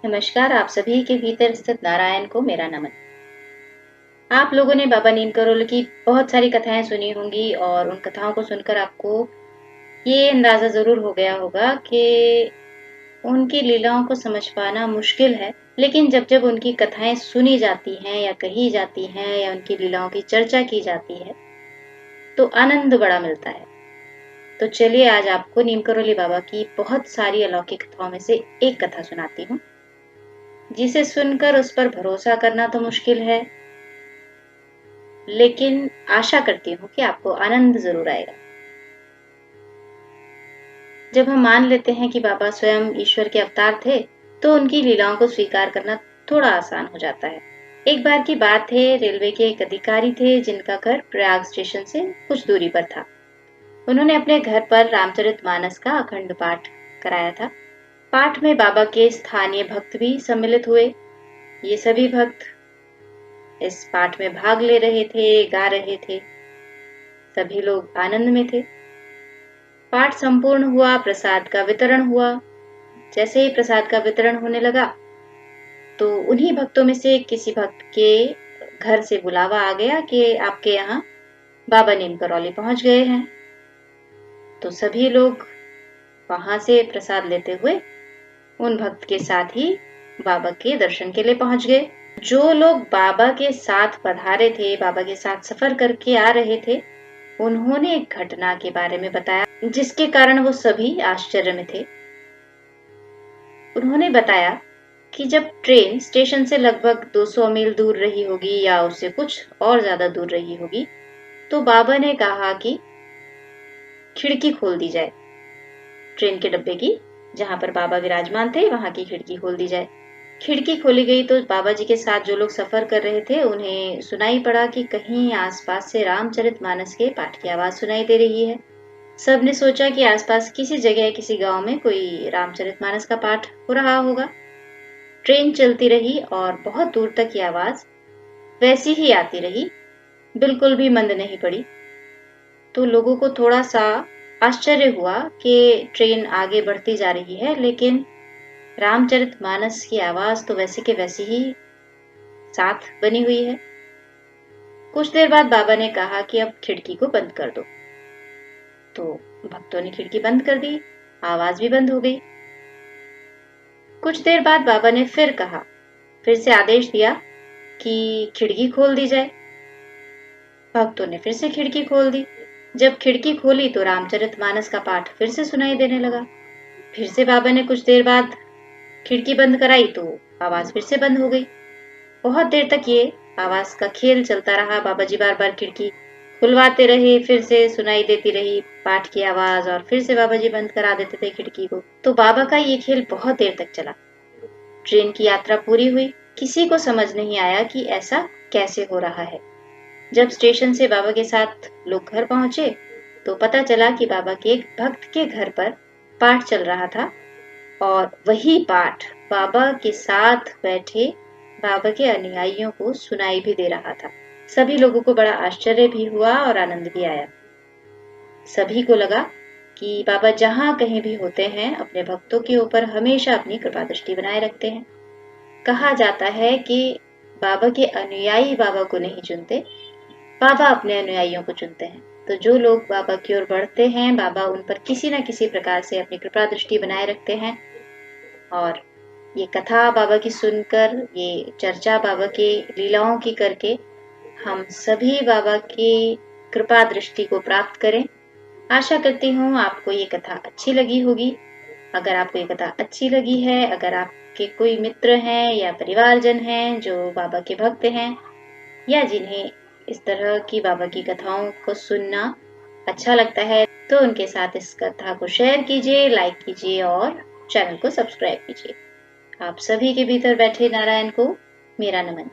नमस्कार। आप सभी के भीतर स्थित नारायण को मेरा नमन। आप लोगों ने बाबा नीम करोली की बहुत सारी कथाएं सुनी होंगी और उन कथाओं को सुनकर आपको ये अंदाजा जरूर हो गया होगा कि उनकी लीलाओं को समझ पाना मुश्किल है। लेकिन जब जब उनकी कथाएं सुनी जाती हैं या कही जाती हैं या उनकी लीलाओं की चर्चा की जाती है तो आनंद बड़ा मिलता है। तो चलिए आज आपको नीम करोली बाबा की बहुत सारी अलौकिक कथाओं में से एक कथा सुनाती हूँ, जिसे सुनकर उस पर भरोसा करना तो मुश्किल है, लेकिन आशा करती हूँ कि आपको आनंद जरूर आएगा। जब हम मान लेते हैं कि बाबा स्वयं ईश्वर के अवतार थे, तो उनकी लीलाओं को स्वीकार करना थोड़ा आसान हो जाता है। एक बार की बात है, रेलवे के एक अधिकारी थे जिनका घर प्रयाग स्टेशन से कुछ दूरी पर था। उन्होंने अपने घर पर रामचरितमानस का अखंड पाठ कराया था। पाठ में बाबा के स्थानीय भक्त भी सम्मिलित हुए। ये सभी भक्त इस पाठ में भाग ले रहे थे, गा रहे थे। सभी लोग आनंद में थे। पाठ संपूर्ण हुआ, प्रसाद का वितरण हुआ। जैसे ही प्रसाद का वितरण होने लगा तो उन्हीं भक्तों में से किसी भक्त के घर से बुलावा आ गया कि आपके यहाँ बाबा नीम करौली पहुंच गए हैं। तो सभी लोग वहां से प्रसाद लेते हुए उन भक्त के साथ ही बाबा के दर्शन के लिए पहुंच गए। जो लोग बाबा के साथ पधारे थे, बाबा के साथ सफर करके आ रहे थे, उन्होंने एक घटना के बारे में बताया जिसके कारण वो सभी आश्चर्य में थे। उन्होंने बताया कि जब ट्रेन स्टेशन से लगभग 200 मील दूर रही होगी या उससे कुछ और ज्यादा दूर रही होगी, तो बाबा ने कहा कि खिड़की खोल दी जाए। ट्रेन के डब्बे की, जहां पर बाबा विराजमान थे, वहां की खिड़की खोल दी जाए। खिड़की खोली गई तो बाबा जी के साथ जो लोग सफर कर रहे थे उन्हें सुनाई पड़ा कि कहीं आसपास से रामचरितमानस के पाठ की आवाज सुनाई दे रही है। सबने सोचा कि आसपास किसी जगह, किसी गांव में कोई रामचरितमानस का पाठ हो रहा होगा। ट्रेन चलती रही और बहुत दूर तक ये आवाज वैसी ही आती रही, बिल्कुल भी मंद नहीं पड़ी। तो लोगों को थोड़ा सा आश्चर्य हुआ कि ट्रेन आगे बढ़ती जा रही है, लेकिन रामचरितमानस की आवाज तो वैसे के वैसी ही साथ बनी हुई है। कुछ देर बाद बाबा ने कहा कि अब खिड़की को बंद कर दो। तो भक्तों ने खिड़की बंद कर दी, आवाज भी बंद हो गई। कुछ देर बाद बाबा ने फिर से आदेश दिया कि खिड़की खोल दी जाए। भक्तों ने फिर से खिड़की खोल दी। जब खिड़की खोली तो रामचरितमानस का पाठ फिर से सुनाई देने लगा। फिर से बाबा ने कुछ देर बाद खिड़की बंद कराई तो आवाज फिर से बंद हो गई। बहुत देर तक ये आवाज का खेल चलता रहा। बाबा जी बार बार खिड़की खुलवाते रहे, फिर से सुनाई देती रही पाठ की आवाज और फिर से बाबा जी बंद करा देते थे खिड़की को। तो बाबा का ये खेल बहुत देर तक चला। ट्रेन की यात्रा पूरी हुई। किसी को समझ नहीं आया कि ऐसा कैसे हो रहा है। जब स्टेशन से बाबा के साथ लोग घर पहुंचे तो पता चला कि बाबा के एक भक्त के घर पर पाठ चल रहा था और वही पाठ बाबा के साथ बैठे बाबा के अनुयायियों को सुनाई भी दे रहा था। सभी लोगों को बड़ा आश्चर्य भी हुआ और आनंद भी आया। सभी को लगा कि बाबा जहां कहीं भी होते हैं, अपने भक्तों के ऊपर हमेशा अपनी कृपा दृष्टि बनाए रखते हैं। कहा जाता है कि बाबा के अनुयायी बाबा को नहीं चुनते, बाबा अपने अनुयायियों को चुनते हैं। तो जो लोग बाबा की ओर बढ़ते हैं, बाबा उन पर किसी न किसी प्रकार से अपनी कृपा दृष्टि बनाए रखते हैं। और ये कथा बाबा की सुनकर, ये चर्चा बाबा के लीलाओं की करके हम सभी बाबा की कृपा दृष्टि को प्राप्त करें। आशा करती हूँ आपको ये कथा अच्छी लगी होगी। अगर आपको ये कथा अच्छी लगी है, अगर आपके कोई मित्र हैं या परिवारजन हैं जो बाबा के भक्त हैं या जिन्हें इस तरह की बाबा की कथाओं को सुनना अच्छा लगता है, तो उनके साथ इस कथा को शेयर कीजिए, लाइक कीजिए और चैनल को सब्सक्राइब कीजिए। आप सभी के भीतर बैठे नारायण को मेरा नमन।